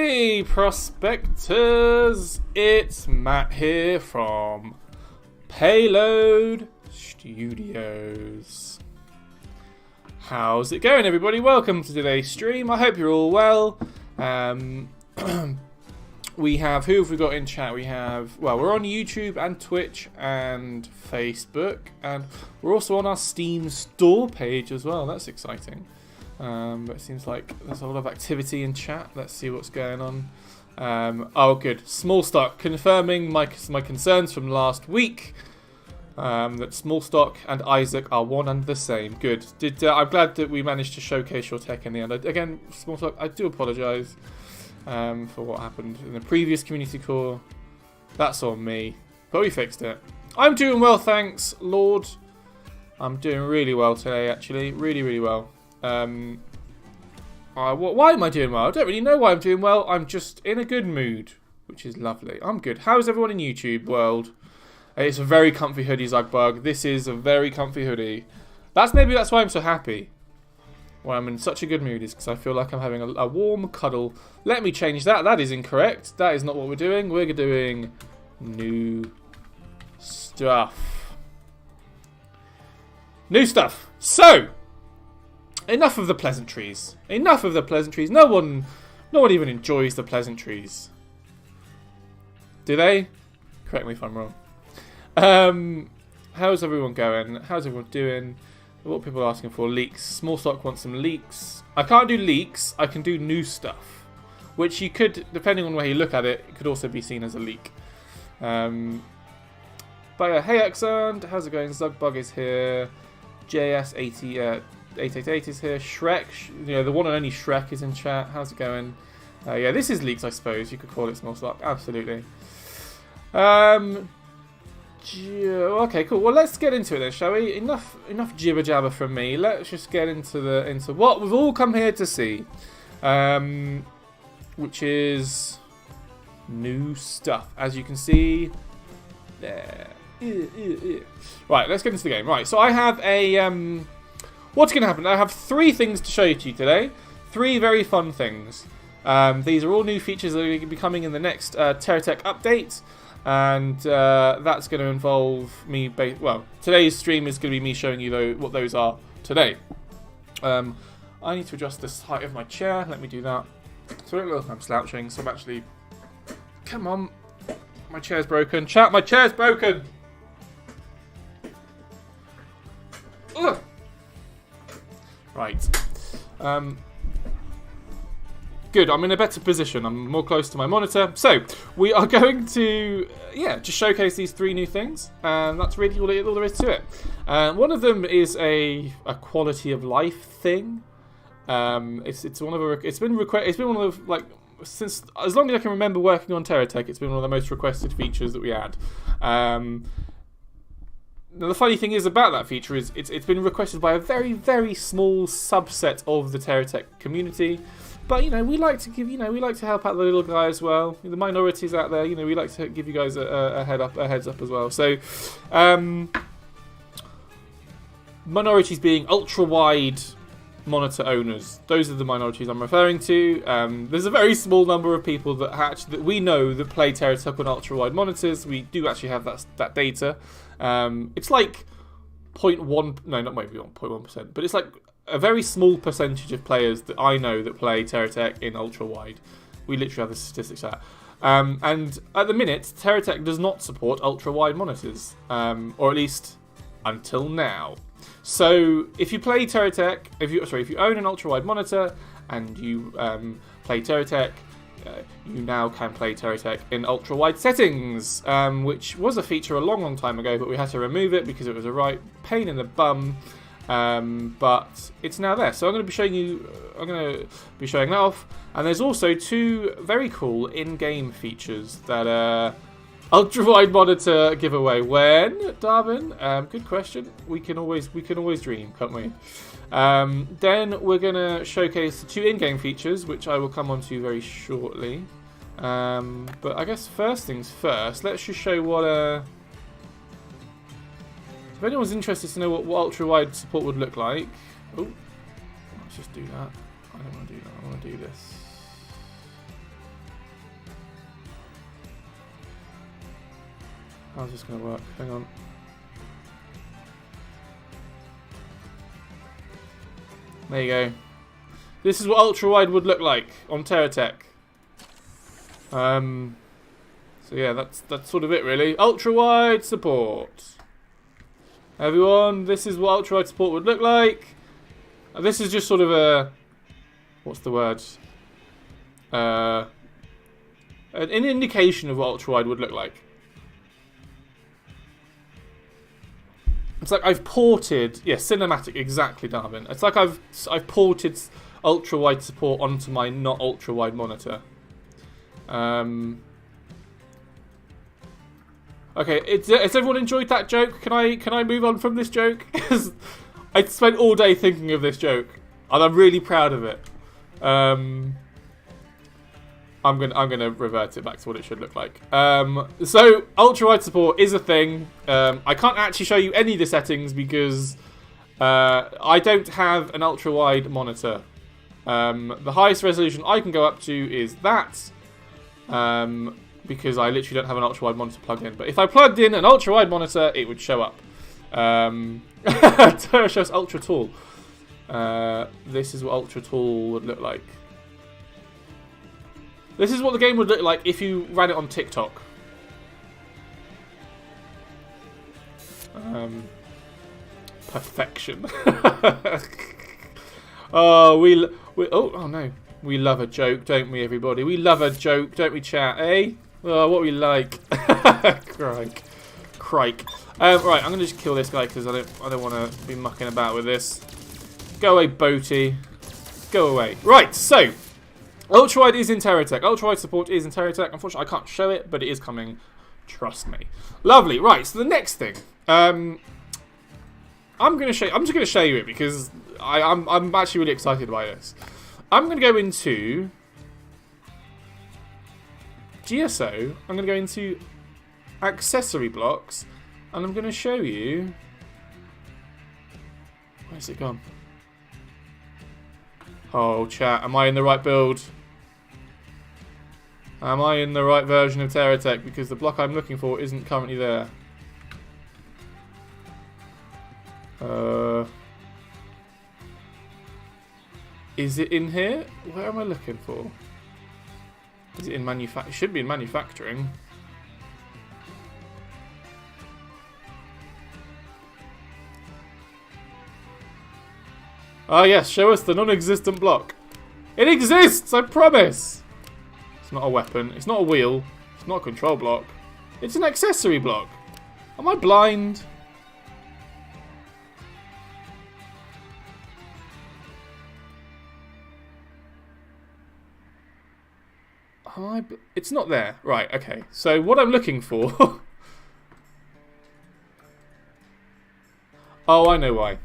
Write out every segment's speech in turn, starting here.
Hey prospectors, it's Matt here from Payload Studios. How's it going, everybody? Welcome to today's stream. I hope you're all well. We have, who have we got in chat? We have, well, we're on YouTube and Twitch and Facebook, and we're also on our Steam store page as well. That's exciting. But it seems like there's a lot of activity in chat. Let's see what's going on. Oh, good. Small stock confirming my concerns from last week. That Small Stock and Isaac are one and the same. Good. I'm glad that we managed to showcase your tech in the end. Again, Small Stock, I do apologise for what happened in the previous community core. That's on me, but we fixed it. I'm doing well, thanks, Lord. I'm doing really well today, actually. Really, really well. Why am I doing well? I don't really know why I'm doing well. I'm just in a good mood, which is lovely. I'm good. How's everyone in YouTube world? It's a very comfy hoodie, Zugbug. This is a very comfy hoodie. Maybe that's why I'm so happy. Why I'm in such a good mood is because I feel like I'm having a warm cuddle. Let me change that. That is incorrect. That is not what we're doing. We're doing new stuff. New stuff. So, enough of the pleasantries. Enough of the pleasantries. No one even enjoys the pleasantries. Do they? Correct me if I'm wrong. How's everyone going? How's everyone doing? What are people asking for? Leaks. Small Stock wants some leaks. I can't do leaks. I can do new stuff, which you could, depending on where you look at it, it could also be seen as a leak. But yeah, hey Exand, how's it going? Zugbug is here. JS888 is here. Shrek, the one and only Shrek is in chat. How's it going? Yeah, this is leaks, I suppose. You could call it Small Stock. Absolutely. Okay, cool. Well, let's get into it then, shall we? Enough jibber jabber from me. Let's just get into what we've all come here to see, which is new stuff. As you can see, there. Right, let's get into the game. Right, so I have a what's going to happen? I have 3 things to show you today. 3 very fun things. These are all new features that are going to be coming in the next TerraTech update. And that's going to involve me... today's stream is going to be me showing you what those are today. I need to adjust the height of my chair. Let me do that. So I don't look like I'm slouching, so I'm actually... Come on. My chair's broken. Chat, my chair's broken! Ugh. Right. Good, I'm in a better position. I'm more close to my monitor. So, we are going to, just showcase these 3 new things. And that's really all there is to it. One of them is a quality of life thing. It's one of since as long as I can remember working on TerraTech, it's been one of the most requested features that we had. Now, the funny thing is about that feature is it's been requested by a very, very small subset of the TerraTech community. But, we like to help out the little guy as well. The minorities out there, we like to give you guys a heads up as well. So, minorities being ultra-wide monitor owners. Those are the minorities I'm referring to. There's a very small number of people that we know that play TerraTech on ultra-wide monitors. We do actually have that data. It's like 0.1, no, not maybe 0.1%, but it's like a very small percentage of players that I know that play TerraTech in ultra-wide. We literally have the statistics out. And at the minute, TerraTech does not support ultra-wide monitors, or at least until now. So if you play TerraTech, if you own an ultra-wide monitor and you play TerraTech, you now can play TerraTech in ultra-wide settings, which was a feature a long, long time ago, but we had to remove it because it was a right pain in the bum. But it's now there, so I'm going to be showing that off. And there's also 2 very cool in-game features that ultra-wide monitor giveaway. When, Darwin? Good question. We can always dream, can't we? Then we're going to showcase the 2 in-game features, which I will come on to very shortly. But I guess first things first, let's just show what if anyone's interested to know what ultra-wide support would look like... Oh, let's just do that. I don't want to do that. I want to do this. How's this going to work? Hang on. There you go. This is what Ultrawide would look like on TerraTech. So yeah, that's sort of it really. Ultrawide support. Everyone, this is what Ultrawide support would look like. This is just sort of a... What's the word? An indication of what Ultrawide would look like. It's like I've ported... Yeah, cinematic, exactly, Darwin. It's like I've ported Ultrawide support onto my not Ultrawide monitor. Okay, has everyone enjoyed that joke? Can I move on from this joke? Because I spent all day thinking of this joke, and I'm really proud of it. I'm gonna revert it back to what it should look like. So Ultrawide support is a thing. I can't actually show you any of the settings because I don't have an ultrawide monitor. The highest resolution I can go up to is that. Because I literally don't have an ultrawide monitor plugged in. But if I plugged in an ultrawide monitor, it would show up. Terra shows ultra tall. This is what ultra tall would look like. This is what the game would look like if you ran it on TikTok. Perfection. Oh, oh no. We love a joke, don't we, everybody? We love a joke, don't we, chat, eh? Oh, what we like. Crike. Right, I'm gonna just kill this guy because I don't want to be mucking about with this. Go away, boaty. Go away. Right, so Ultrawide is in TerraTech. Ultrawide support is in TerraTech. Unfortunately, I can't show it, but it is coming. Trust me. Lovely. Right, so the next thing. I'm just gonna show you it because I'm actually really excited by this. I'm gonna go into GSO. I'm gonna go into accessory blocks, and I'm gonna show you. Where's it gone? Oh, chat. Am I in the right build? Am I in the right version of TerraTech? Because the block I'm looking for isn't currently there. Is it in here? Where am I looking for? Is it in manufacturing? It should be in manufacturing. Ah, yes, show us the non-existent block. It exists, I promise! It's not a weapon. It's not a wheel. It's not a control block. It's an accessory block. Am I blind? It's not there. Right, okay. So what I'm looking for... Oh, I know why.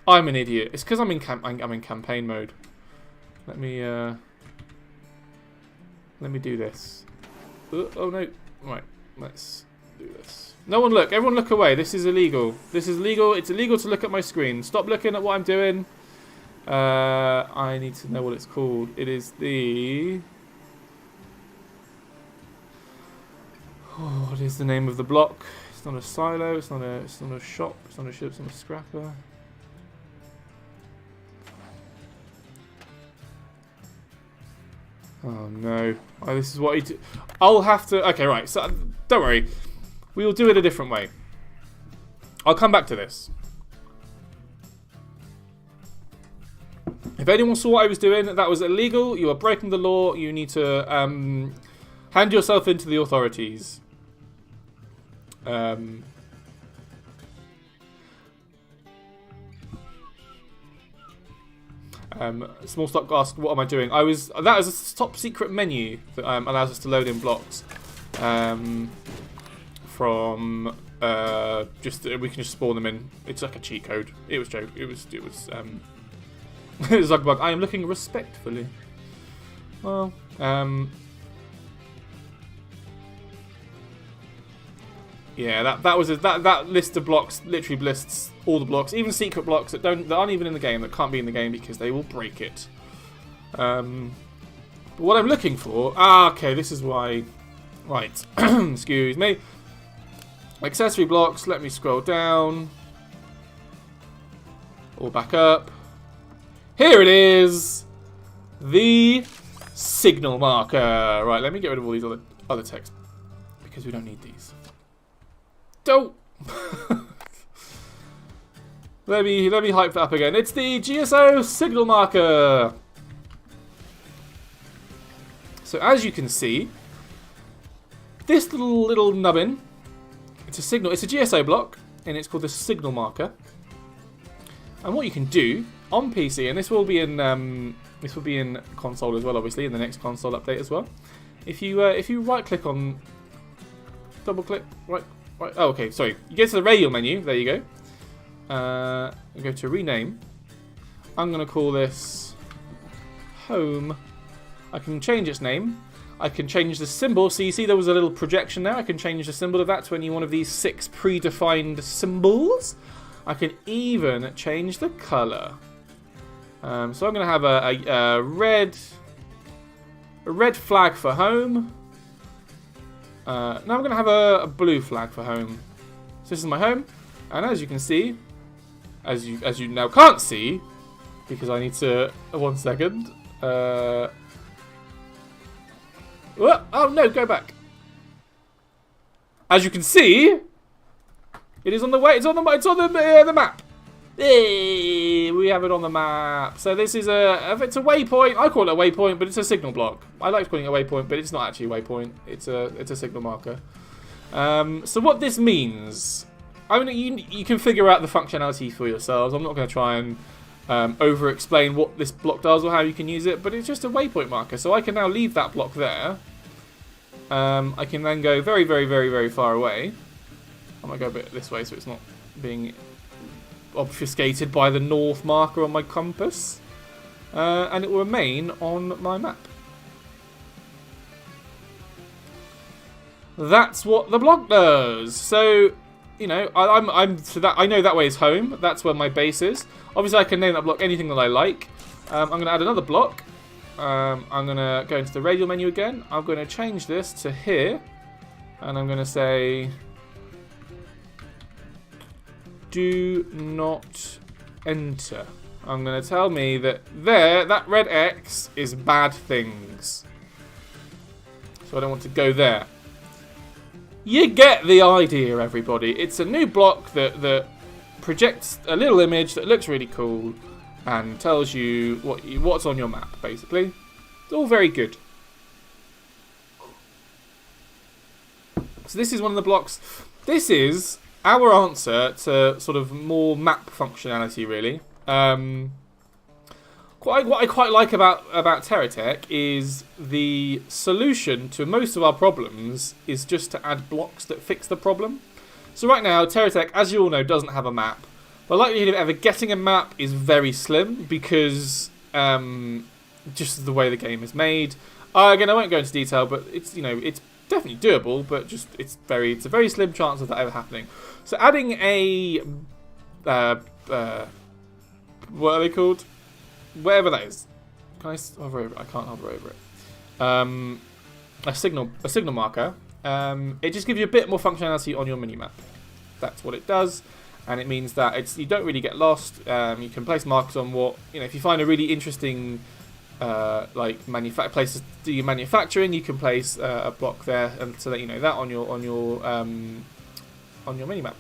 I'm an idiot. It's because I'm in campaign mode. Let me do this. Oh no! Right, let's do this. No one look. Everyone look away. This is illegal. This is legal. It's illegal to look at my screen. Stop looking at what I'm doing. I need to know what it's called. It is the. Oh, what is the name of the block? It's not a silo. It's not a shop. It's not a ship. It's not a scrapper. Oh no. Oh, this is what he do. I'll have to... Okay, right. So, don't worry. We will do it a different way. I'll come back to this. If anyone saw what I was doing, that was illegal. You are breaking the law. You need to hand yourself into the authorities. Small stock ask, what am I doing? That is a top secret menu that allows us to load in blocks. From we can just spawn them in. It's like a cheat code. It was joke. It was it was Zuckerberg. I am looking respectfully. Well, yeah, that list of blocks literally lists all the blocks, even secret blocks that aren't even in the game, that can't be in the game because they will break it. But what I'm looking for, okay, this is why. Right, excuse me. Accessory blocks, let me scroll down. Or back up. Here it is! The signal marker. Right, let me get rid of all these other text. Because we don't need these. Don't! let me hype that up again. It's the GSO signal marker! So as you can see, this little nubbin, it's a signal, it's a GSO block, and it's called the signal marker. And what you can do on PC, and this will be in console as well, obviously, in the next console update as well. If you right click on, double click, right, oh okay, sorry, you go to the radial menu, there you go. You go to rename. I'm gonna call this home. I can change its name. I can change the symbol. So you see there was a little projection there. I can change the symbol of that to any one of these 6 predefined symbols. I can even change the colour. So I'm going to have a red flag for home. Now I'm going to have a blue flag for home. So this is my home, and as you can see, as you now can't see, because I need to 1 second. Oh no, go back. As you can see, it is on the way. It's on the map. Hey, we have it on the map. So this is it's a waypoint. I call it a waypoint, but it's a signal block. I like calling it a waypoint, but it's not actually a waypoint. It's a signal marker. So what this means, I mean, you can figure out the functionality for yourselves. I'm not going to try and over-explain what this block does or how you can use it, but it's just a waypoint marker. So I can now leave that block there. I can then go very, very, very, very far away. I might go a bit this way so it's not being obfuscated by the north marker on my compass. And it will remain on my map. That's what the block does. So, you know, I know that way is home. That's where my base is. Obviously, I can name that block anything that I like. I'm going to add another block. I'm going to go into the radial menu again. I'm going to change this to here. And I'm going to say, do not enter. I'm going to tell me that that red X is bad things. So I don't want to go there. You get the idea, everybody. It's a new block that projects a little image that looks really cool and tells you what's on your map, basically. It's all very good. So this is one of the blocks. This is our answer to sort of more map functionality, really. What I quite like about TerraTech is the solution to most of our problems is just to add blocks that fix the problem. So right now, TerraTech, as you all know, doesn't have a map. The likelihood of ever getting a map is very slim because just the way the game is made. Again, I won't go into detail, but it's it's definitely doable, but just it's a very slim chance of that ever happening. So adding a what are they called? Whatever that is. Can I hover over it? I can't hover over it. A signal marker. It just gives you a bit more functionality on your minimap. That's what it does, and it means that you don't really get lost. You can place markers on what if you find a really interesting like places do you manufacturing, you can place a block there, and so that you know that on your minimap.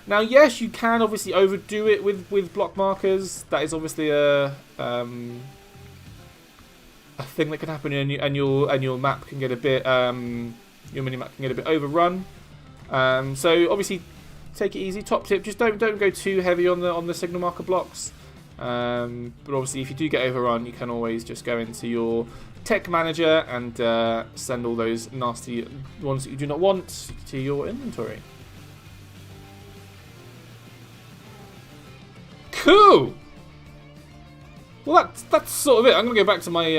Now, yes, you can obviously overdo it with block markers. That is obviously a thing that can happen, and your map can get a bit your minimap can get a bit overrun. So obviously, take it easy. Top tip: just don't go too heavy on the signal marker blocks. But obviously, if you do get overrun, you can always just go into your tech manager and send all those nasty ones that you do not want to your inventory. Cool. Well, that's sort of it. I'm gonna go back to my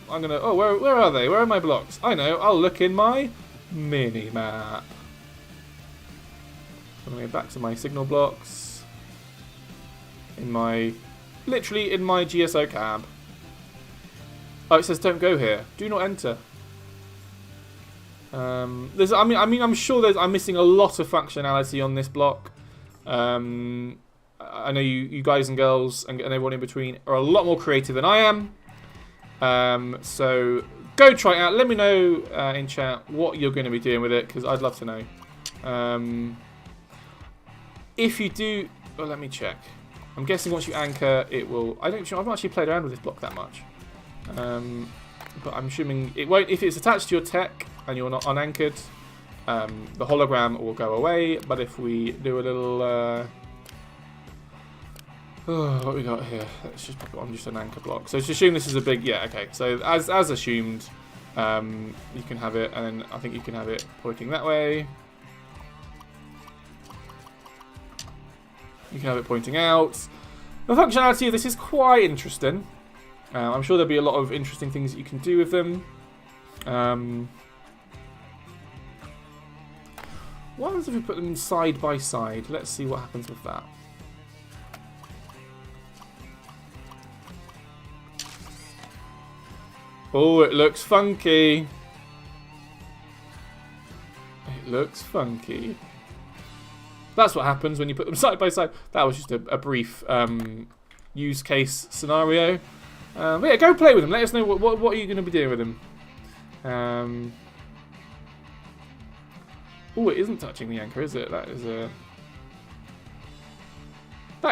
where are they? Where are my blocks? I know. I'll look in my mini map. I'm gonna go back to my signal blocks. Literally in my GSO cab. Oh, it says don't go here. Do not enter. I'm sure I'm missing a lot of functionality on this block. I know you guys and girls and everyone in between are a lot more creative than I am. So go try it out. Let me know in chat what you're going to be doing with it, because I'd love to know. If you do, well, let me check. I'm guessing once you anchor, it will. I've actually played around with this block that much, but I'm assuming it won't. If it's attached to your tech and you're not unanchored, the hologram will go away. But if we do a little, what we got here? Let's just pop it on just an anchor block. So just assume this is a big, yeah, okay. So as assumed, you can have it, and then I think you can have it pointing that way. You can have it pointing out. The functionality of this is quite interesting. I'm sure there'll be a lot of interesting things that you can do with them. What happens if we put them side by side? Let's see what happens with that. Oh, it looks funky. It looks funky. That's what happens when you put them side by side. That was just a brief use case scenario. But yeah, go play with them. Let us know what are you going to be doing with them. Oh, it isn't touching the anchor, is it? That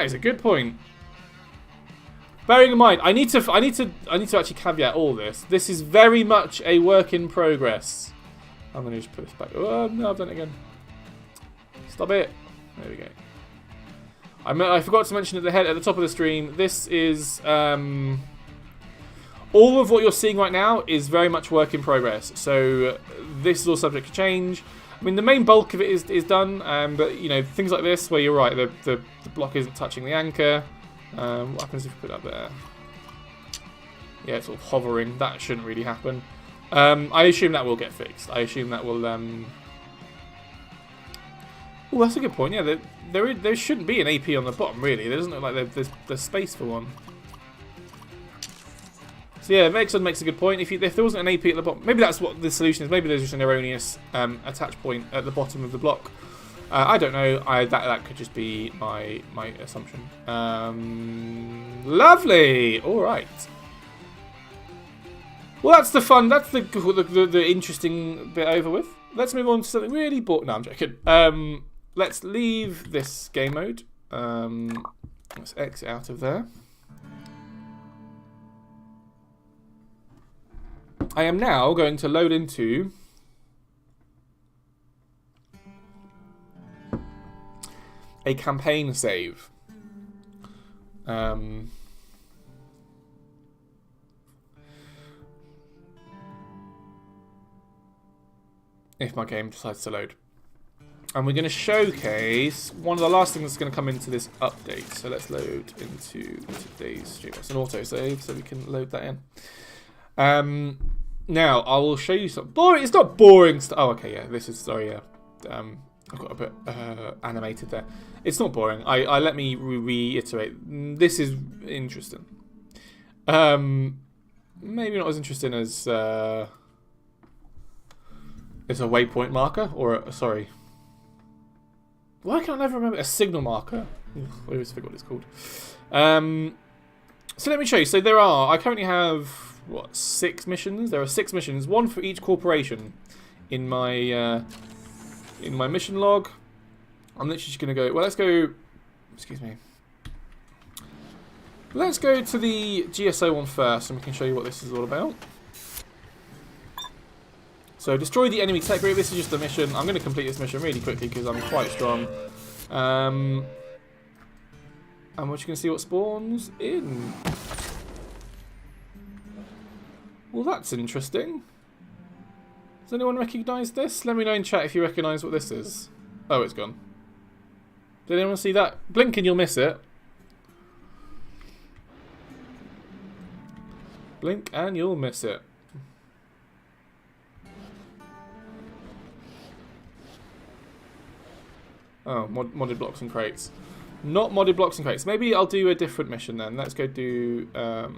is a good point. Bearing in mind, I need to actually caveat all this. This is very much a work in progress. I'm going to just put this back. Oh no, I've done it again. Stop it. There we go. I forgot to mention at the top of the stream, this is all of what you're seeing right now is very much work in progress. So this is all subject to change. I mean, the main bulk of it is done, but you know, things like this where you're right, the block isn't touching the anchor. What happens if you put it up there? Yeah, it's sort of hovering. That shouldn't really happen. I assume that will get fixed. I assume that will. Oh, that's a good point. Yeah, there shouldn't be an AP on the bottom, really. There doesn't look like there's space for one. So yeah, Vexon makes a good point. If there wasn't an AP at the bottom, maybe that's what the solution is. Maybe there's just an erroneous attach point at the bottom of the block. I don't know. That could just be my assumption. Lovely. All right. Well, that's the fun. That's the interesting bit over with. Let's move on to something really boring. No, I'm joking. Let's leave this game mode. Let's exit out of there. I am now going to load into a campaign save. If my game decides to load. And we're going to showcase one of the last things that's going to come into this update. So let's load into today's stream. It's an autosave, so we can load that in. Now, I will show you some boring. It's not boring stuff. Oh, okay, yeah. This is, sorry, yeah. I've got a bit animated there. It's not boring. Let me reiterate. This is interesting. Maybe not as interesting as it's a waypoint marker or sorry. Why can't I never remember a signal marker? I always forget what it's called. So let me show you. So I currently have 6 missions. There are 6 missions, one for each corporation in my mission log. I'm literally just gonna go. Well, let's go. Excuse me. Let's go to the GSO one first, and we can show you what this is all about. So, destroy the enemy tech group. This is just a mission. I'm going to complete this mission really quickly because I'm quite strong. And we're just going to see what spawns in. Well, that's interesting. Does anyone recognise this? Let me know in chat if you recognise what this is. Oh, it's gone. Did anyone see that? Blink and you'll miss it. Blink and you'll miss it. Oh, modded blocks and crates. Not modded blocks and crates. Maybe I'll do a different mission then. Let's go do Geocorp.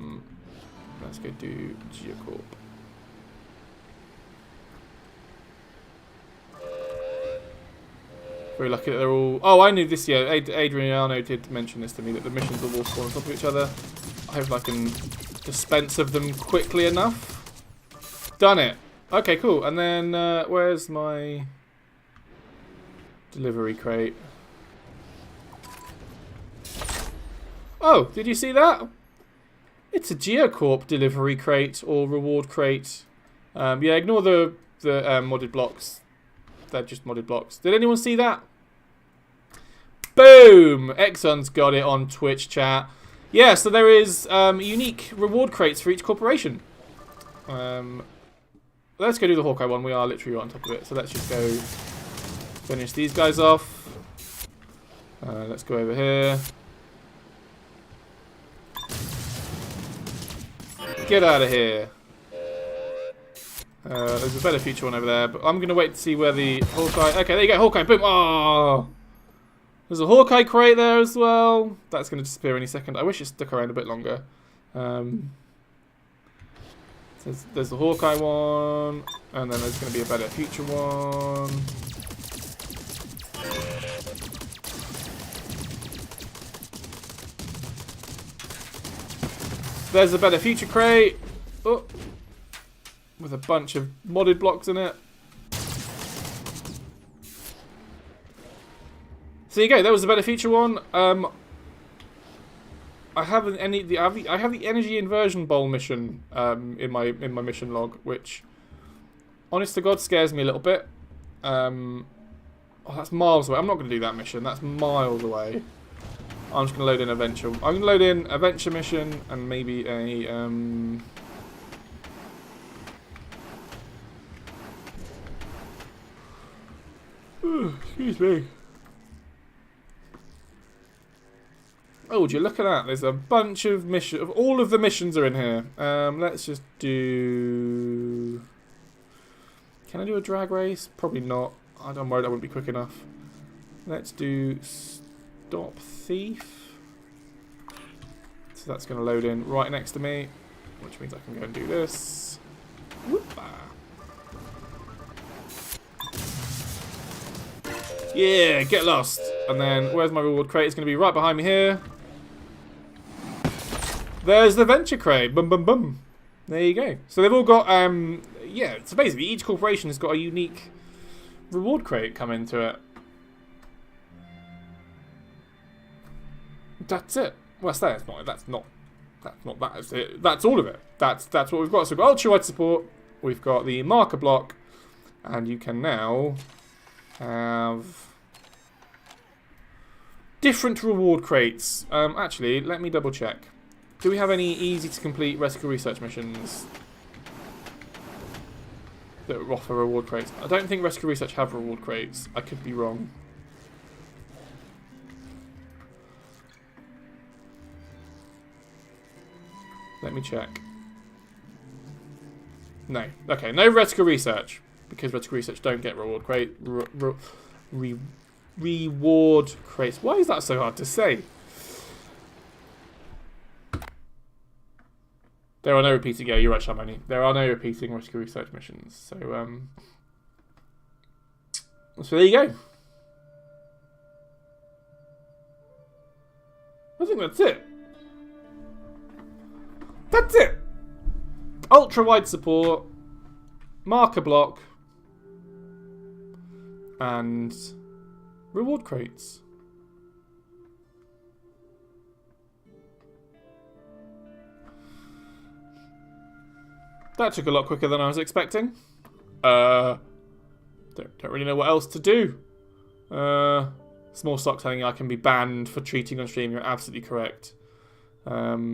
Very lucky that they're all... Oh, I knew this, yeah. Adriano did mention this to me, that the missions will all spawn on top of each other. I hope I can dispense of them quickly enough. Done it. Okay, cool. And then, where's my delivery crate? Oh, did you see that? It's a Geocorp delivery crate or reward crate. Yeah, ignore the modded blocks. They're just modded blocks. Did anyone see that? Boom! Exxon's got it on Twitch chat. Yeah, so there is unique reward crates for each corporation. Let's go do the Hawkeye one. We are literally right on top of it. So let's just go finish these guys off. Let's go over here. Get out of here. There's a better future one over there, but I'm going to wait to see where the Hawkeye... Okay, there you go, Hawkeye, boom! Oh! There's a Hawkeye crate there as well. That's going to disappear any second. I wish it stuck around a bit longer. There's the Hawkeye one, and then there's going to be a better future one. There's a better future crate. Oh. With a bunch of modded blocks in it. So there you go. That was a better feature one. I have the energy inversion bowl mission in my mission log, which, honest to God, scares me a little bit. Oh, that's miles away. I'm not going to do that mission. That's miles away. I'm just going to load in a venture. I'm going to load in a venture mission and maybe a excuse me. Oh, would you look at that? There's a bunch of missions. All of the missions are in here. Let's just do... Can I do a drag race? Probably not. I'm worried I wouldn't be quick enough. Let's do Stop Thief. So that's going to load in right next to me, which means I can go and do this. Whoop-ah. Yeah, get lost. And then, where's my reward crate? It's going to be right behind me here. There's the venture crate. Boom, boom, boom. There you go. So they've all got, yeah, so basically each corporation has got a unique reward crate come into it. That's it. Well, that's not that. That's it. That's all of it. That's what we've got. So we've got Ultrawide support. We've got the marker block. And you can now have different reward crates. Actually, let me double check. Do we have any easy to complete rescue research missions that offer reward crates? I don't think rescue research have reward crates. I could be wrong. Let me check. No. Okay, no rescue research. Because rescue research don't get reward crate. Reward crates. Why is that so hard to say? There are no repeating. Yeah, you're right, Shamani. There are no repeating rescue research missions. So there you go. I think that's it. That's it. Ultra-wide support, marker block, and reward crates. That took a lot quicker than I was expecting. Don't really know what else to do. Small stock telling you I can be banned for cheating on stream. You're absolutely correct. I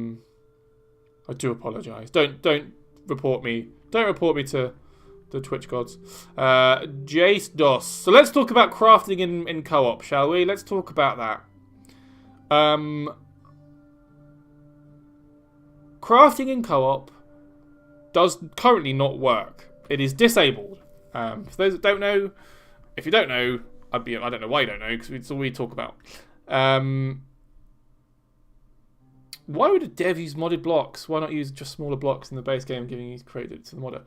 do apologise. Don't report me. Don't report me to the Twitch gods. Jace Dos. So let's talk about crafting in co-op, shall we? Let's talk about that. Crafting in co-op does currently not work. It is disabled. For those that don't know, if you don't know, I don't know why you don't know, because it's all we talk about. Why would a dev use modded blocks? Why not use just smaller blocks in the base game, giving you credit to the modder?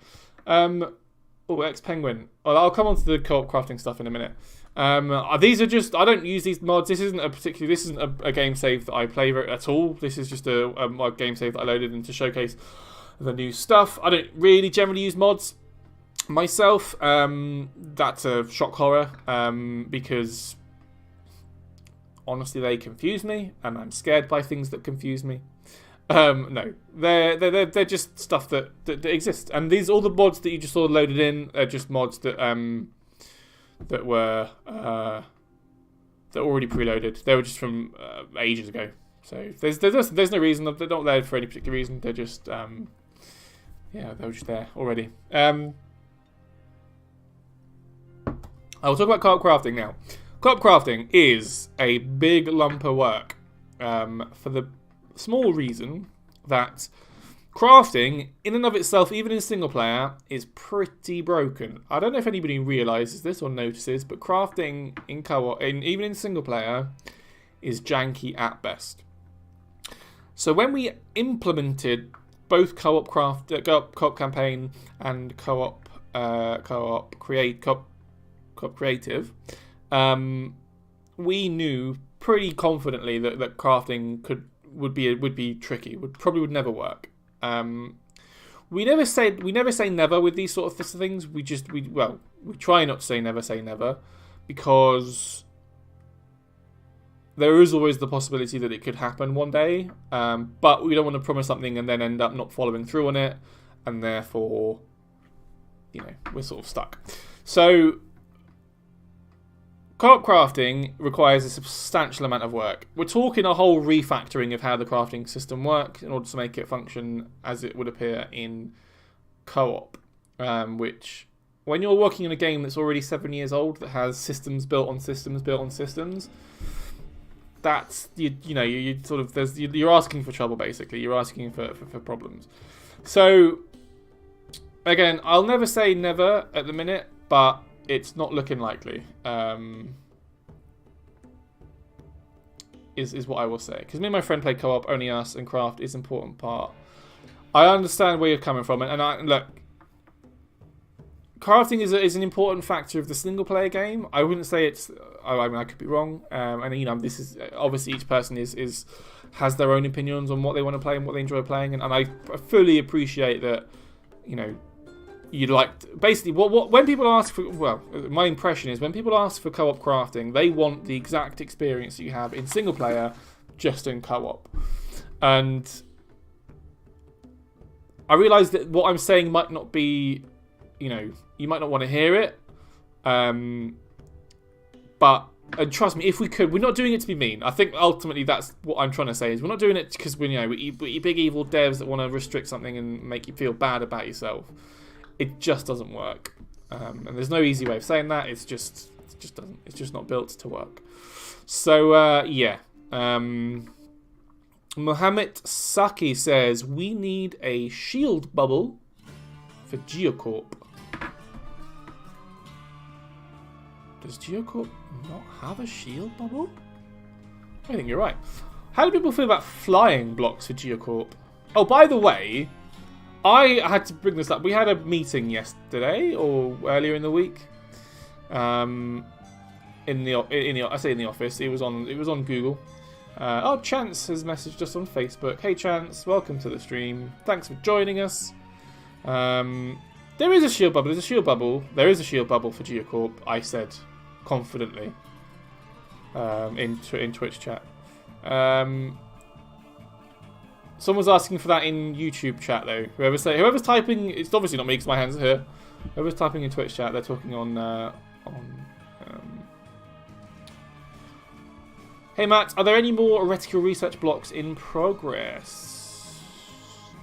Oh, X-Penguin. Well, I'll come on to the co-op crafting stuff in a minute. These are just, I don't use these mods. This isn't a game save that I play at all. This is just a mod game save that I loaded in to showcase the new stuff. I don't really generally use mods myself. That's a shock horror, because honestly they confuse me, and I'm scared by things that confuse me. No, they're just stuff that exists, and all the mods that you just saw loaded in are just mods that were already preloaded. They were just from ages ago. So there's no reason. They're not there for any particular reason. They're just they were just there already. I will talk about co-op crafting now. Co-op crafting is a big lump of work, for the small reason that crafting, in and of itself, even in single player, is pretty broken. I don't know if anybody realises this or notices, but crafting in co-op, even in single player, is janky at best. So when we implemented both co-op campaign and co-op creative, we knew pretty confidently that crafting would be tricky. Would never work. We never say never with these sort of things. We try not to say never, because there is always the possibility that it could happen one day. But we don't want to promise something and then end up not following through on it, and therefore, we're sort of stuck. So co-op crafting requires a substantial amount of work. We're talking a whole refactoring of how the crafting system works in order to make it function as it would appear in co-op. Which, when you're working in a game that's already 7 years old, that has systems built on systems, that's you're asking for trouble. Basically, you're asking for problems. So again, I'll never say never at the minute, but it's not looking likely, is what I will say. Because me and my friend play co-op, only us, and craft is an important part. I understand where you're coming from, and look, crafting is an important factor of the single player game. I wouldn't say it's. I mean, I could be wrong, and this is obviously each person has their own opinions on what they want to play and what they enjoy playing, and I fully appreciate that. You'd like basically when people ask for, my impression is when people ask for co-op crafting, they want the exact experience you have in single player, just in co-op. And I realise that what I'm saying might not be, you might not want to hear it. But trust me, if we could, we're not doing it to be mean. I think ultimately that's what I'm trying to say, is we're not doing it because we're big evil devs that want to restrict something and make you feel bad about yourself. It just doesn't work, and there's no easy way of saying that. It's just not built to work. So Mohammed Saki says we need a shield bubble for Geocorp. Does Geocorp not have a shield bubble? I think you're right. How do people feel about flying blocks for Geocorp? Oh, by the way, I had to bring this up. We had a meeting yesterday or earlier in the week. In the office. It was on Google. Chance has messaged us on Facebook. Hey Chance, welcome to the stream. Thanks for joining us. There is a shield bubble. There is a shield bubble for Geocorp, I said confidently. In Twitch chat. Someone's asking for that in YouTube chat though. Whoever's typing, it's obviously not me because my hands are here. Whoever's typing in Twitch chat, they're talking on. Hey Matt, are there any more reticle research blocks in progress?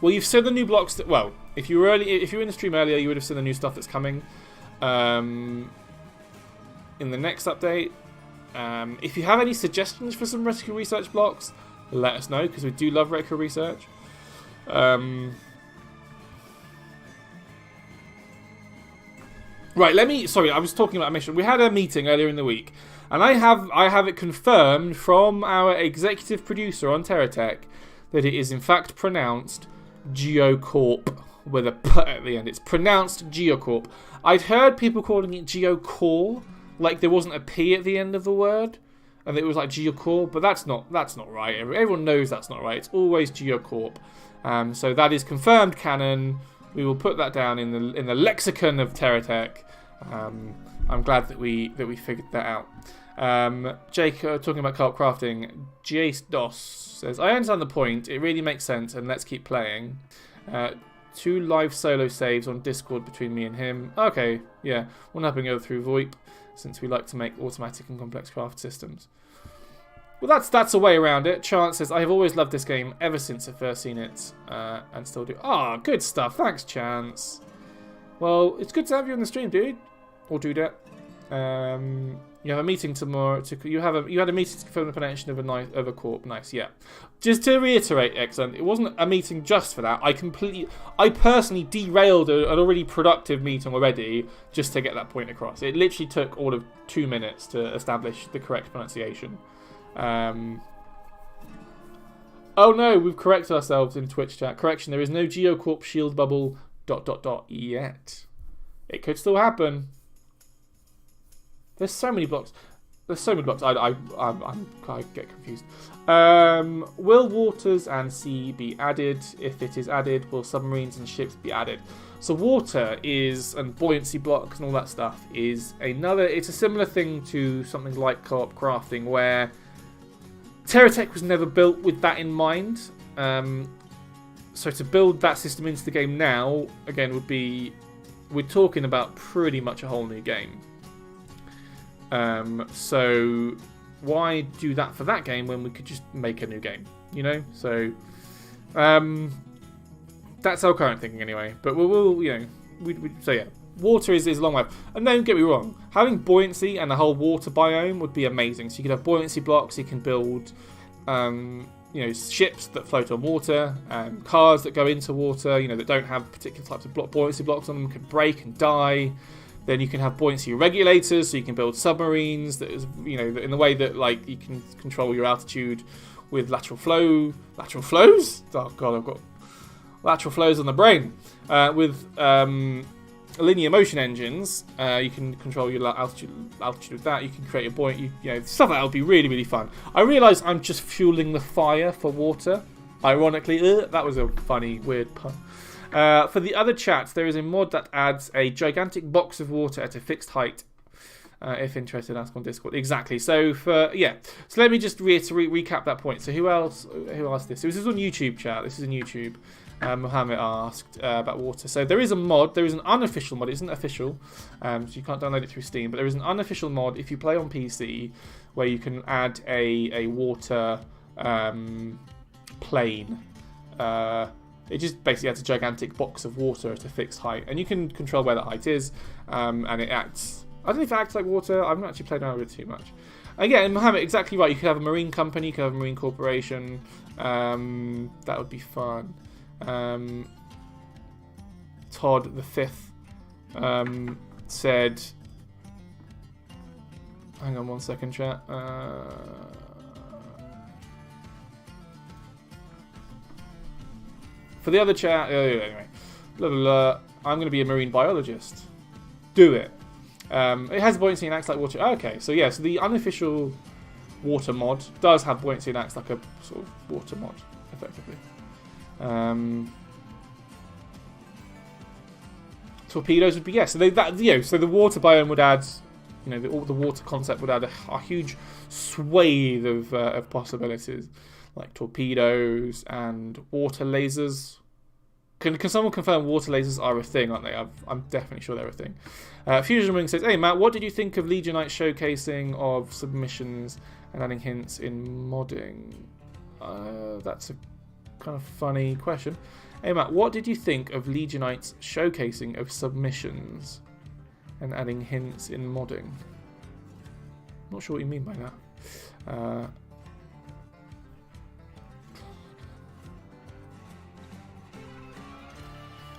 Well, you've seen the new blocks that. Well, if you were in the stream earlier, you would have seen the new stuff that's coming. In the next update. If you have any suggestions for some reticle research blocks, let us know, because we do love reticle research. Right, sorry, I was talking about a mission. We had a meeting earlier in the week, and I have it confirmed from our executive producer on TerraTech that it is in fact pronounced Geocorp with a P at the end. It's pronounced Geocorp. I'd heard people calling it Geocore like there wasn't a P at the end of the word, and it was like Geocorp, but that's not right. Everyone knows that's not right. It's always Geocorp. So that is confirmed canon. We will put that down in the lexicon of TerraTech. I'm glad that we figured that out. Jake, talking about co-op crafting, Jace Dos says, I understand the point. It really makes sense, and let's keep playing. 2 live solo saves on Discord between me and him. Okay, yeah. One up and go through VoIP, since we like to make automatic and complex craft systems. Well, that's a way around it. Chance says, I have always loved this game ever since I first seen it, and still do. Ah, good stuff. Thanks, Chance. Well, it's good to have you on the stream, dude. Or dudette. You have a meeting tomorrow. You had a meeting to confirm the pronunciation of a corp. Nice, yeah. Just to reiterate, excellent. It wasn't a meeting just for that. I personally derailed an already productive meeting already just to get that point across. It literally took all of 2 minutes to establish the correct pronunciation. Oh no, we've corrected ourselves in Twitch chat. Correction: there is no Geocorp shield bubble ... yet. It could still happen. There's so many blocks. I get confused. Will waters and sea be added? If it is added, will submarines and ships be added? So water is, and buoyancy blocks and all that stuff is another. It's a similar thing to something like co-op crafting, where TerraTech was never built with that in mind. So to build that system into the game now, again, we're talking about pretty much a whole new game. So why do that for that game when we could just make a new game, you know? So that's our current thinking anyway. But we'll you know, so yeah, water is a long way. And don't get me wrong, having buoyancy and the whole water biome would be amazing. So you could have buoyancy blocks, you can build you know, ships that float on water, cars that go into water, you know, that don't have particular types of buoyancy blocks on them, can break and die. Then you can have buoyancy regulators, so you can build submarines that is, you know, in the way that like you can control your altitude with lateral flows. Oh god, I've got lateral flows on the brain. With linear motion engines, you can control your altitude with that. You can create a buoyant, you know, stuff like that would be really, really fun. I realise I'm just fueling the fire for water. Ironically, that was a funny, weird pun. For the other chats, there is a mod that adds a gigantic box of water at a fixed height. If interested, ask on Discord. Exactly. So so let me just recap that point. So who else asked this? This is on YouTube chat. This is in YouTube. Mohammed asked about water. So there is a mod. There is an unofficial mod. It isn't official, so you can't download it through Steam. But there is an unofficial mod if you play on PC where you can add a water plane. It just basically adds a gigantic box of water at a fixed height, and you can control where that height is, and it acts. I don't know if it acts like water. I haven't actually played around with it too much. Again, Mohammed, exactly right. You could have a marine company, you could have a marine corporation. That would be fun. Todd the Fifth said, hang on 1 second, chat. For the other chat, anyway, blah, blah, blah, I'm going to be a marine biologist. Do it. It has buoyancy and acts like water. Okay, so yeah, so the unofficial water mod does have buoyancy and acts like a sort of water mod, effectively. Torpedoes would be yes. So so the water biome would add, you know, the water concept would add a huge swathe of possibilities, like torpedoes and water lasers. Can someone confirm water lasers are a thing, aren't they? I'm definitely sure they're a thing. Fusion Wing says, hey Matt, what did you think of Legionite showcasing of submissions and adding hints in modding? That's a kind of funny question. Hey Matt, what did you think of Legionite's showcasing of submissions and adding hints in modding? Not sure what you mean by that.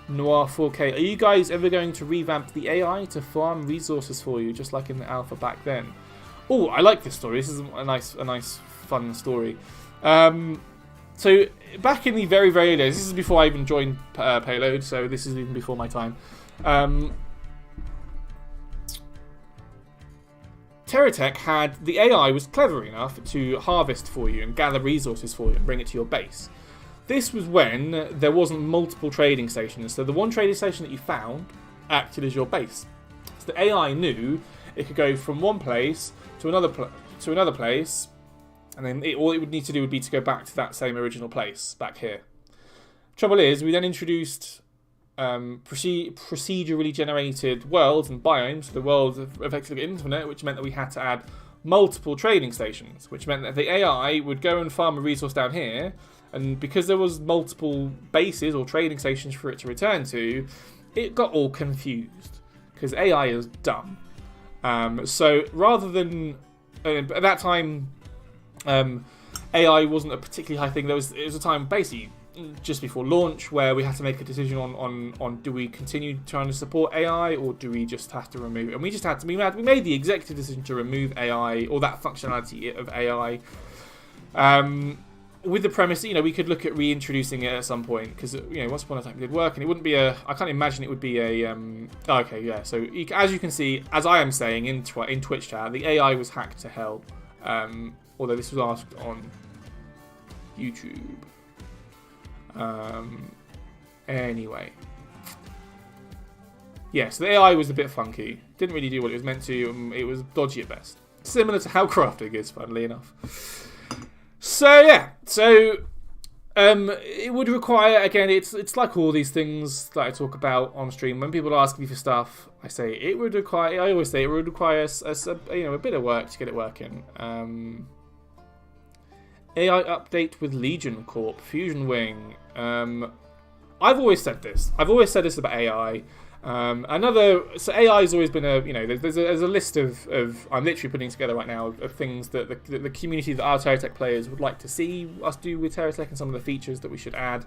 Noir 4K, are you guys ever going to revamp the AI to farm resources for you, just like in the alpha back then? Oh, I like this story. This is a nice, fun story. So back in the very, very early days, this is before I even joined Payload, so this is even before my time. TerraTech had the AI was clever enough to harvest for you and gather resources for you and bring it to your base. This was when there wasn't multiple trading stations, so the one trading station that you found acted as your base. So the AI knew it could go from one place to another place, and then all it would need to do would be to go back to that same original place back here. Trouble is, we then introduced procedurally generated worlds and biomes, so the world of effectively infinite, which meant that we had to add multiple trading stations, which meant that the AI would go and farm a resource down here, and because there was multiple bases or trading stations for it to return to, it got all confused because AI is dumb. So rather than at that time, AI wasn't a particularly high thing. It was a time basically just before launch where we had to make a decision on do we continue trying to support AI or do we just have to remove it? And we just had to. We made the executive decision to remove AI or that functionality of AI. With the premise, we could look at reintroducing it at some point because once upon a time it did work, and it wouldn't be a. I can't imagine it would be a. Okay, yeah. So as you can see, as I am saying in Twitch chat, the AI was hacked to hell. Although this was asked on YouTube. Anyway, yeah. So the AI was a bit funky. Didn't really do what it was meant to. It was dodgy at best. Similar to how crafting is, funnily enough. So yeah, it would require, again, it's like all these things that I talk about on stream. When people ask me for stuff, I say it would require. I always say it would require a bit of work to get it working. AI update with Legion Corp Fusion Wing. I've always said this. I've always said this about AI. So AI has always been there's a list of I'm literally putting together right now of things that the community that our TerraTech players would like to see us do with TerraTech and some of the features that we should add.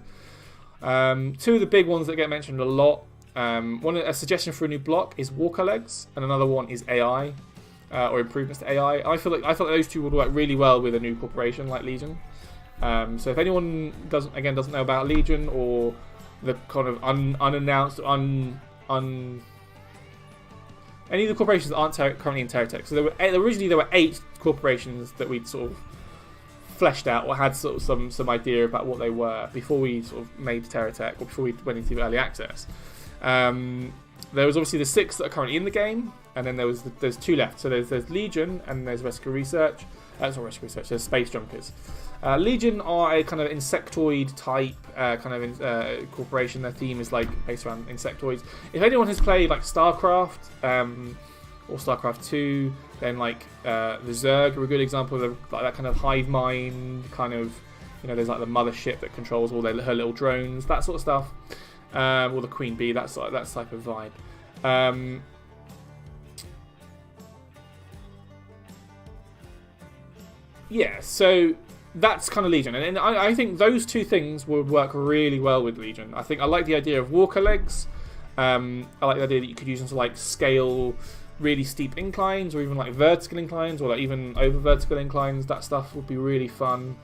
Two of the big ones that get mentioned a lot. A suggestion for a new block is walker legs, and another one is AI or improvements to AI. I feel like those two would work really well with a new corporation like Legion. So if anyone doesn't know about Legion or the kind of unannounced any of the corporations that aren't currently in TerraTech. So originally there were 8 corporations that we'd sort of fleshed out or had sort of some idea about what they were before we sort of made TerraTech or before we went into early access. There was obviously the 6 that are currently in the game, and then there's 2 left. So there's Legion and there's Rescue Research. That's not Rescue Research. There's Space Junkers. Legion are a kind of insectoid type corporation. Their theme is like based around insectoids. If anyone has played like StarCraft or StarCraft 2, then like the Zerg are a good example of like that kind of hive mind kind of. There's like the mothership that controls all her little drones, that sort of stuff. Or the Queen Bee, that type of vibe. Yeah, so that's kind of Legion, and I think those 2 things would work really well with Legion. I like the idea of walker legs. I like the idea that you could use them to like scale really steep inclines, or even like vertical inclines, or like even over vertical inclines. That stuff would be really fun.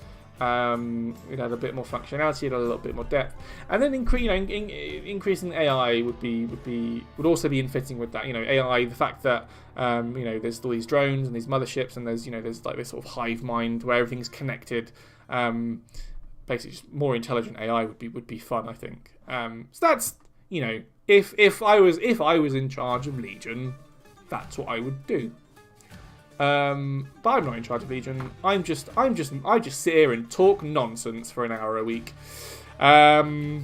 It had a bit more functionality, it had a little bit more depth, and then increasing AI would also be in fitting with that. AI, the fact that there's all these drones and these motherships, and there's like this sort of hive mind where everything's connected. Basically, just more intelligent AI would be fun, I think. So that's if I was in charge of Legion, that's what I would do. But I'm not in charge of Legion. I just sit here and talk nonsense for an hour a week. So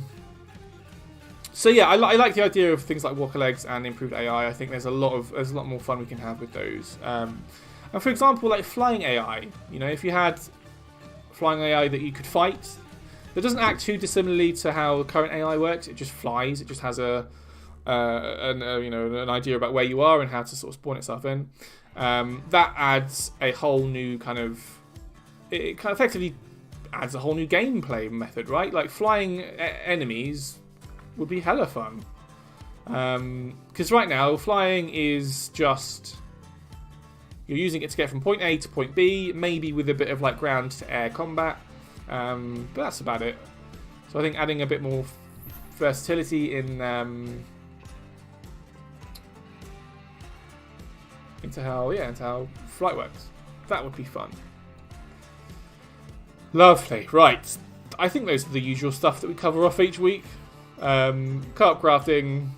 yeah, I like the idea of things like walker legs and improved AI. I think there's a lot more fun we can have with those. And for example, like flying AI. If you had flying AI that you could fight, that doesn't act too dissimilarly to how current AI works. It just flies. It just has an idea about where you are and how to sort of spawn itself in. That adds a whole new kind of. It kind of effectively adds a whole new gameplay method, right? Like flying enemies would be hella fun. Because right now, flying is just. You're using it to get from point A to point B, maybe with a bit of like ground to air combat. But that's about it. So I think adding a bit more versatility in into how flight works. That would be fun. Lovely. Right. I think those are the usual stuff that we cover off each week. Carp crafting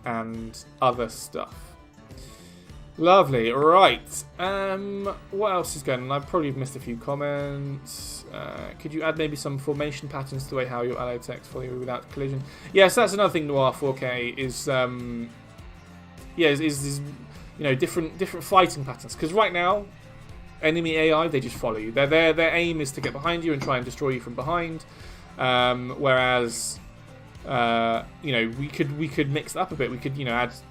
and other stuff. Lovely. Right. What else is going on? I've probably missed a few comments. Could you add maybe some formation patterns to the way how your allied techs follow you without collision? Yes, that's another thing. Noir 4K is is different fighting patterns. Because right now, enemy AI, they just follow you. Their aim is to get behind you and try and destroy you from behind. Whereas we could mix it up a bit. We could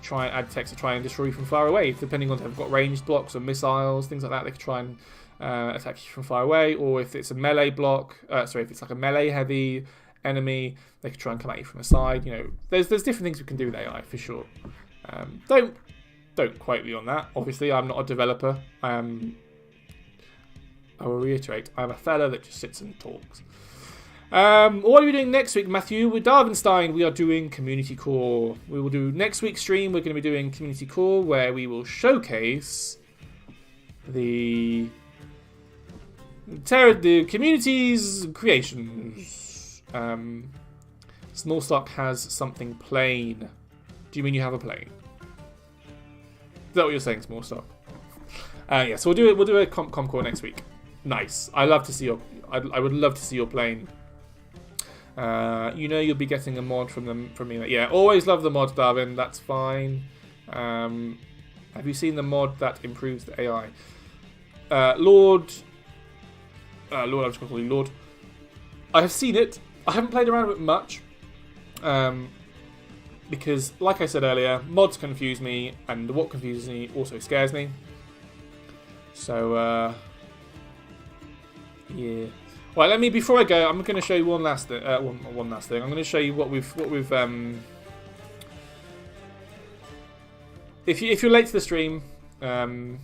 try and add text to try and destroy you from far away, depending on if they've got ranged blocks or missiles, things like that. They could try and attack you from far away, or if it's a melee block, if it's like a melee heavy enemy, they could try and come at you from the side. There's different things we can do with AI for sure. Don't quote me on that. Obviously, I'm not a developer. I will reiterate, I'm a fella that just sits and talks. What are we doing next week, Matthew? With Darwinstein, we are doing Community Core. We will do next week's stream. We're going to be doing Community Core, where we will showcase the community's creations. Small Stock has something plain. Do you mean you have a plane? Is that what you're saying, Small Stock? Yeah. So we'll do a comp core next week. Nice. I love to see your. I would love to see your plane. You'll be getting a mod from me. Yeah, always love the mod, Darwin. That's fine. Have you seen the mod that improves the AI? Lord, I'm just going to call you Lord. I have seen it. I haven't played around with it much. Because, like I said earlier, mods confuse me, and what confuses me also scares me. So, yeah. Right, before I go, I'm going to show you one last thing. One last thing. I'm going to show you what we've. If you're late to the stream, well,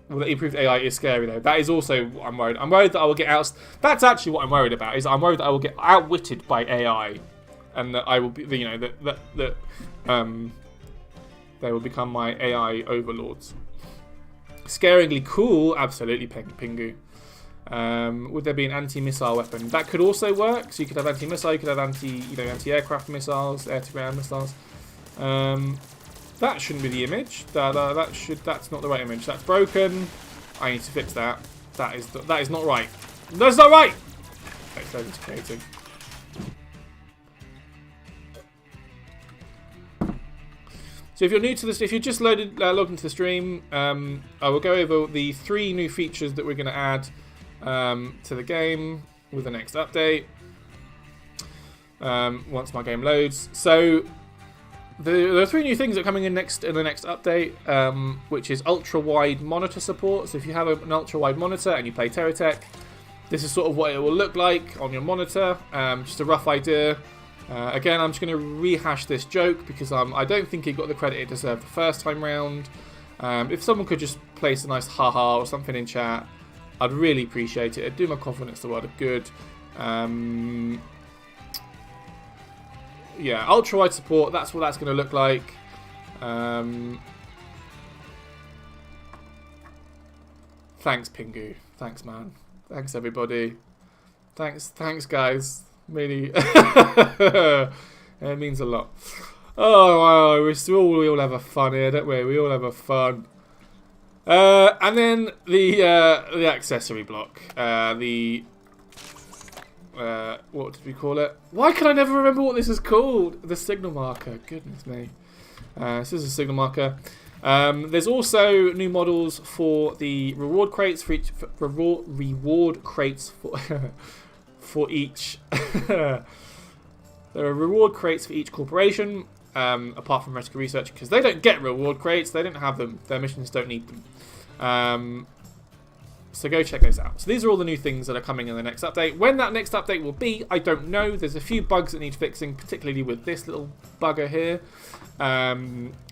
the improved AI is scary though. That is also what I'm worried. I'm worried that I will get out. That's actually what I'm worried about. Is I'm worried that I will get outwitted by AI, and that I will be, that they will become my AI overlords. Scaringly cool, absolutely, Pingu. Would there be an anti-missile weapon? That could also work. So you could have anti-missile, you could have anti-aircraft missiles, air-to-ground missiles. That shouldn't be the image. That's not the right image. That's broken. I need to fix that. That is not right. That's not right. That's creative. So if you're new to this, if you just logged into the stream, I will go over the 3 new features that we're going to add to the game with the next update. Once my game loads. So there are 3 new things that are coming in the next update, which is ultra-wide monitor support. So if you have an ultra-wide monitor and you play TerraTech, this is sort of what it will look like on your monitor. Just a rough idea. Again, I'm just going to rehash this joke because I don't think it got the credit it deserved the first time round. If someone could just place a nice haha or something in chat, I'd really appreciate it. It'd do my confidence the world of good. Yeah, ultra-wide support, that's what that's going to look like. Thanks, Pingu. Thanks, man. Thanks, everybody. Thanks, guys. Really, it means a lot. Oh, wow, we all have a fun here, don't we? We all have a fun. And then the accessory block. What did we call it? Why can I never remember what this is called? The signal marker. Goodness me. This is a signal marker. There's also new models for the reward crates for each reward crates for each. There are reward crates for each corporation, apart from Rescue Research, because they don't get reward crates. They don't have them. Their missions don't need them. So go check those out. So these are all the new things that are coming in the next update. When that next update will be, I don't know. There's a few bugs that need fixing, particularly with this little bugger here. I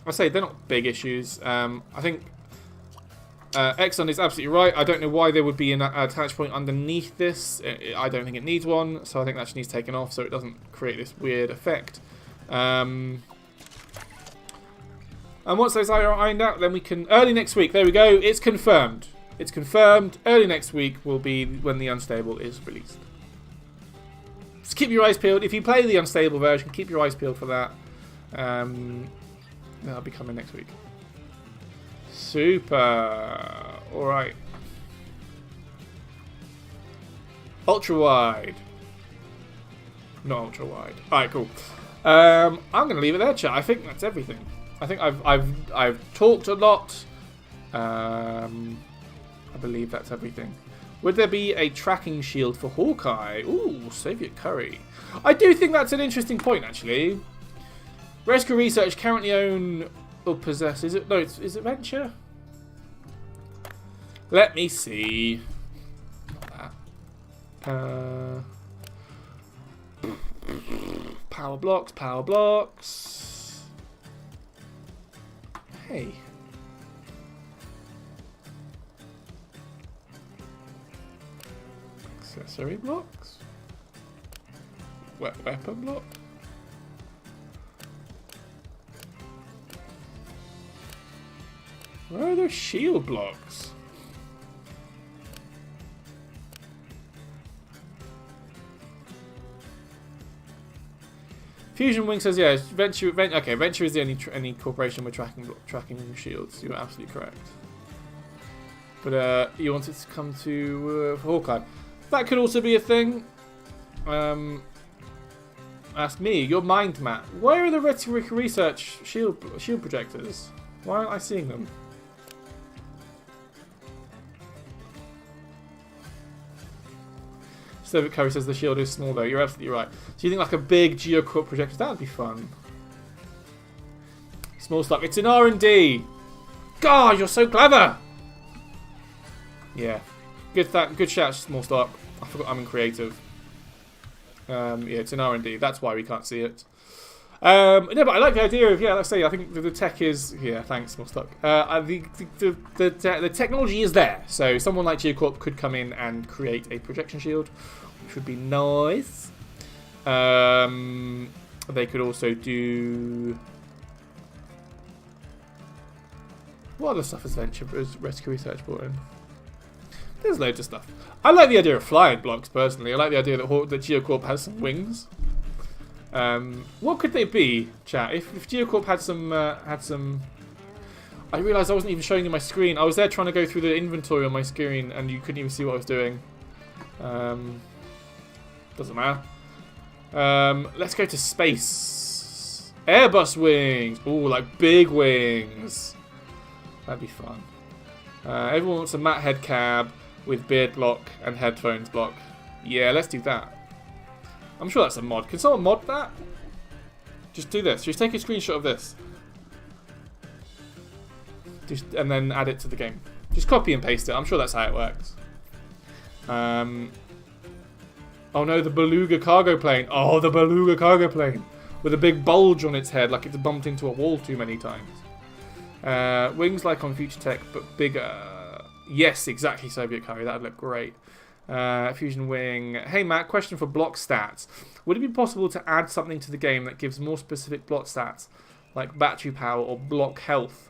say they're not big issues. I think Exxon is absolutely right. I don't know why there would be an attach point underneath this. I don't think it needs one, so I think that just needs taken off so it doesn't create this weird effect. And once those are ironed out, then we can... Early next week, there we go. It's confirmed. It's confirmed. Early next week will be when the Unstable is released. Just keep your eyes peeled. If you play the Unstable version, keep your eyes peeled for that. That'll be coming next week. Super. Alright. Ultrawide. Not ultra-wide. Alright, cool. I'm going to leave it there, chat. I think that's everything. I think I've talked a lot. I believe that's everything. Would there be a tracking shield for Hawkeye? Ooh, Soviet Curry. I do think that's an interesting point, actually. Rescue Research currently own or possess... Is it? No, is it Venture? Let me see. Not that. Power blocks, power blocks. Hey. Accessory blocks. Weapon block. Where are those shield blocks? Fusion Wing says, yeah, Venture is the only corporation with tracking shields. You're absolutely correct. But you want it to come to Hawkeye. That could also be a thing. Ask me. Your mind map. Where are the Rhetoric Research shield projectors? Why aren't I seeing them? Soviet Curry says the shield is small though. You're absolutely right. So you think like a big Geocorp projector? That would be fun. Small stock. It's an R&D. God, you're so clever. Yeah. Good shout, Small stock. I forgot I'm in creative. Yeah, it's an R&D. That's why we can't see it. No, but I like the idea of, yeah, let's say, I think the tech is, yeah, thanks, Small stock. The technology is there. So someone like Geocorp could come in and create a projection shield, which would be nice. They could also do... What other stuff has Rescue Research brought in? There's loads of stuff. I like the idea of flying blocks, personally. I like the idea that Geocorp has some wings. What could they be, chat? If Geocorp had some... I realised I wasn't even showing you my screen. I was there trying to go through the inventory on my screen, and you couldn't even see what I was doing. Doesn't matter. Let's go to space. Airbus wings. Ooh, like big wings. That'd be fun. Everyone wants a matte head cab with beard block and headphones block. Yeah, let's do that. I'm sure that's a mod. Can someone mod that? Just do this. Just take a screenshot of this. And then add it to the game. Just copy and paste it. I'm sure that's how it works. Oh no, the Beluga cargo plane. Oh, the Beluga cargo plane. With a big bulge on its head like it's bumped into a wall too many times. Wings like on Future Tech, but bigger. Yes, exactly, Soviet Curry. That would look great. Fusion Wing. Hey, Matt, question for block stats. Would it be possible to add something to the game that gives more specific block stats, like battery power or block health?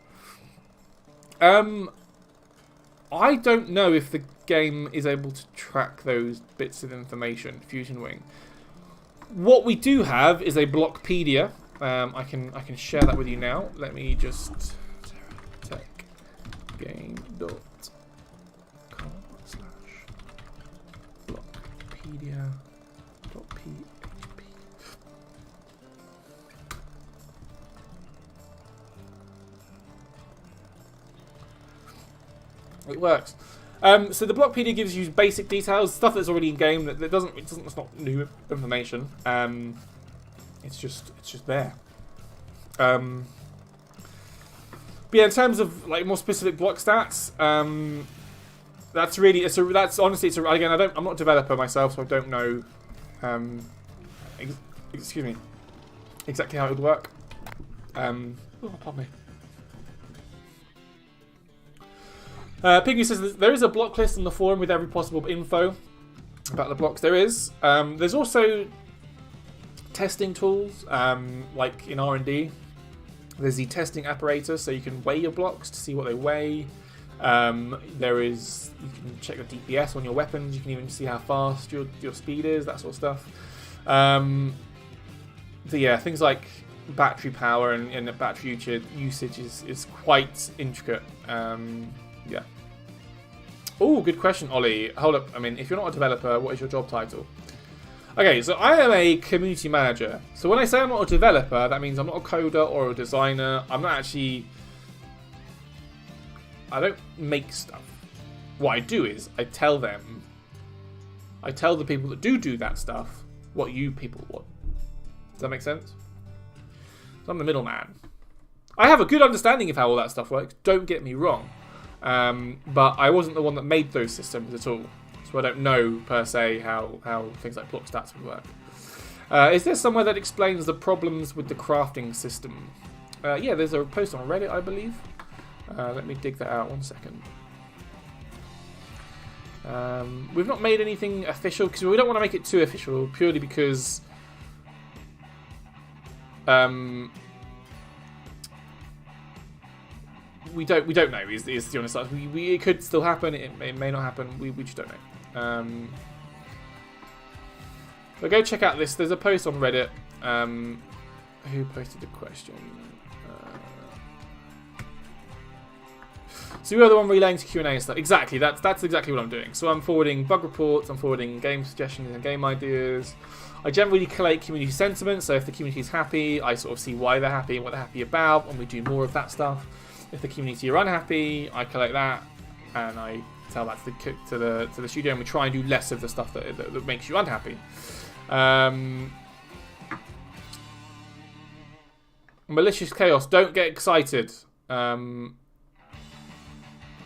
I don't know if the game is able to track those bits of information, Fusion Wing. What we do have is a Blockpedia. I can share that with you now. Let me just... TerraTech game.com/Blockpedia.php. It works. So the Blockpedia gives you basic details, stuff that's already in game. It's not new information. It's just there. But yeah, in terms of like more specific block stats, that's really again, I'm not a developer myself, so I don't know. Excuse me. Exactly how it would work. Oh, pardon me. Piggy says there is a block list on the forum with every possible info about the blocks. There is. There's also testing tools, like in R&D. There's the testing apparatus, so you can weigh your blocks to see what they weigh. You can check the DPS on your weapons. You can even see how fast your speed is, that sort of stuff. So yeah, things like battery power and battery usage is quite intricate. Yeah. Oh, good question, Ollie. Hold up. I mean, if you're not a developer, what is your job title? Okay, so I am a community manager. So when I say I'm not a developer, that means I'm not a coder or a designer. I'm not actually... I don't make stuff. What I do is I tell the people that do that stuff what you people want. Does that make sense? So I'm the middleman. I have a good understanding of how all that stuff works, don't get me wrong. But I wasn't the one that made those systems at all. So I don't know, per se, how things like block stats would work. Is there somewhere that explains the problems with the crafting system? Yeah, there's a post on Reddit, I believe. Let me dig that out 1 second. We've not made anything official, because we don't want to make it too official, purely because... We don't know is the honest answer. It could still happen, it may not happen, we just don't know. But go check out this. There's a post on Reddit. Who posted the question? So you're the one relaying to Q&A and stuff. Exactly, that's exactly what I'm doing. So I'm forwarding bug reports, I'm forwarding game suggestions and game ideas. I generally collate community sentiment, so if the community is happy, I sort of see why they're happy and what they're happy about, and we do more of that stuff. If the community are unhappy, I collect that, and I tell that to the studio, and we try and do less of the stuff that makes you unhappy. Malicious Chaos, don't get excited.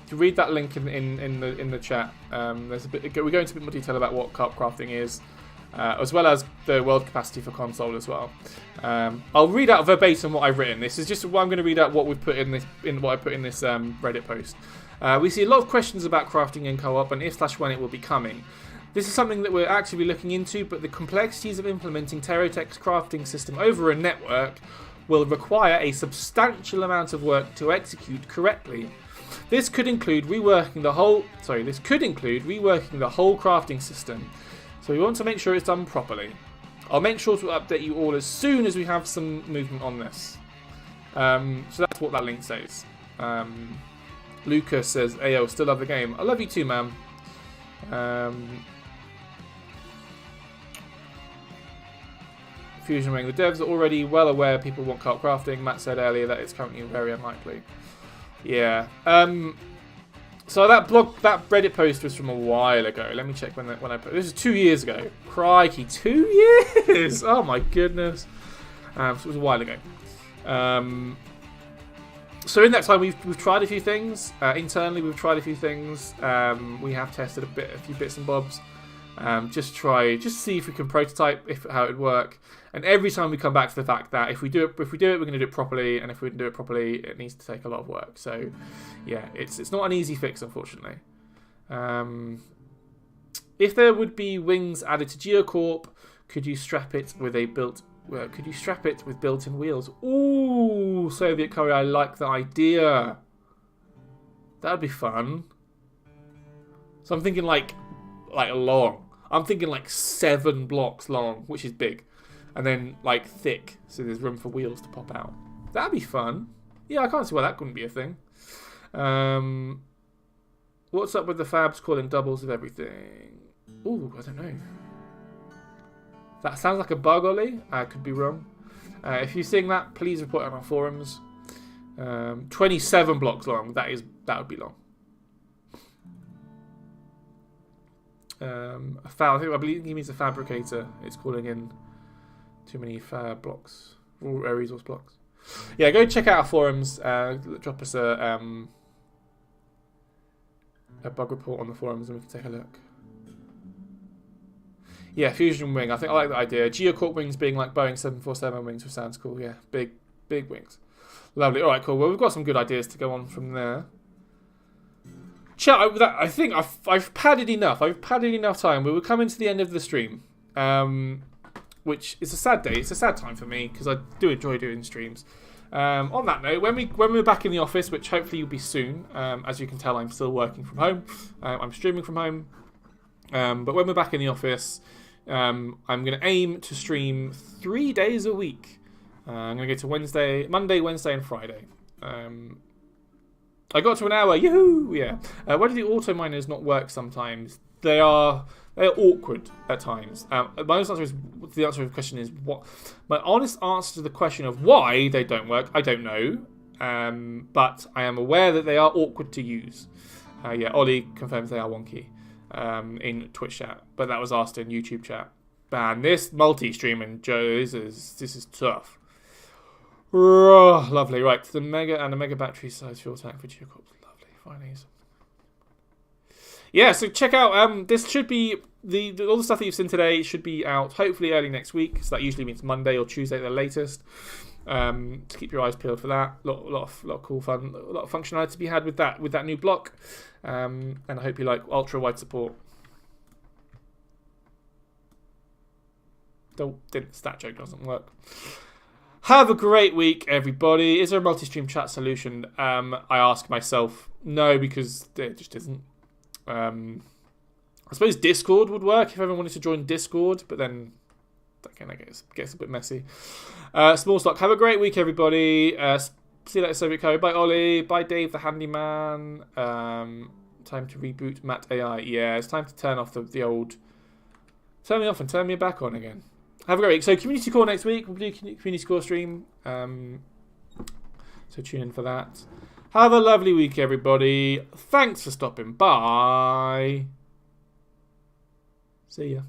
To read that link in the chat, there's we go into a bit more detail about what carp crafting is, as well as the world capacity for console as well. I'll read out verbatim what I've written. This is just what I'm going to read out what we've put in what I put in this Reddit post. We see a lot of questions about crafting in co-op and if/when it will be coming. This is something that we're actively looking into, but the complexities of implementing TerraTech's crafting system over a network will require a substantial amount of work to execute correctly. This could include reworking the whole crafting system. So we want to make sure it's done properly. I'll make sure to update you all as soon as we have some movement on this. So that's what that link says. Lucas says, "Ayo, still love the game." I love you too, man. Fusion Ring. The devs are already well aware people want carp crafting. Matt said earlier that it's currently very unlikely. Yeah. So that Reddit post was from a while ago. Let me check when I put this is 2 years ago. Crikey, 2 years! Oh my goodness. So it was a while ago. So in that time we've tried a few things. Internally we've tried a few things. We have tested a few bits and bobs. Just see if we can prototype how it would work. And every time we come back to the fact that if we do it, we're going to do it properly, and if we do it properly, it needs to take a lot of work. So, yeah, it's not an easy fix, unfortunately. If there would be wings added to Geocorp, could you strap it with built-in wheels? Ooh, Soviet Courier, I like the idea. That would be fun. So I'm thinking like long. I'm thinking like 7 blocks long, which is big. And then like thick, so there's room for wheels to pop out. That'd be fun. Yeah, I can't see why that couldn't be a thing. What's up with the fabs calling doubles of everything? Ooh, I don't know. That sounds like a bug, Ollie. I could be wrong. If you're seeing that, please report it on our forums. 27 blocks long. That would be long. I believe he means a fabricator. It's calling in too many fab blocks, resource blocks. Yeah, go check out our forums. Drop us a bug report on the forums, and we can take a look. Yeah, fusion wing. I like that idea. Geocorp wings being like Boeing 747 wings, which sounds cool. Yeah, big wings. Lovely. All right, cool. Well, we've got some good ideas to go on from there. Chat, I think I've padded enough. I've padded enough time. We were coming to the end of the stream, which is a sad day. It's a sad time for me because I do enjoy doing streams. On that note, when we're back in the office, which hopefully will be soon, as you can tell, I'm still working from home. I'm streaming from home. But when we're back in the office, I'm going to aim to stream 3 days a week. I'm going to go to Monday, Wednesday, and Friday. I got to an hour. Yoo-hoo! Yeah. Why do the auto miners not work sometimes? They are awkward at times. My honest answer to the question is what. My honest answer to the question of why they don't work, I don't know. But I am aware that they are awkward to use. Yeah, Ollie confirms they are wonky in Twitch chat, but that was asked in YouTube chat. Man, this multi-streaming, Joe, this is tough. Oh, lovely. Right, the mega battery size fuel tank for Geocorp. Lovely. Finally. Yeah, so check out. This should be all the stuff that you've seen today should be out hopefully early next week. So that usually means Monday or Tuesday at the latest. To keep your eyes peeled for that. A lot of cool fun, a lot of functionality to be had with that new block. And I hope you like ultra-wide support. That joke doesn't work. Have a great week, everybody. Is there a multi-stream chat solution? I ask myself, no, because there just isn't. I suppose Discord would work if everyone wanted to join Discord, but then that kind of gets a bit messy. Small stock. Have a great week, everybody. See you later, Soviet Co. Bye, Ollie. Bye, Dave, the handyman. Time to reboot Matt AI. Yeah, it's time to turn off the old. Turn me off and turn me back on again. Have a great week. So community core next week. We'll do community core stream. So tune in for that. Have a lovely week, everybody. Thanks for stopping by. See ya.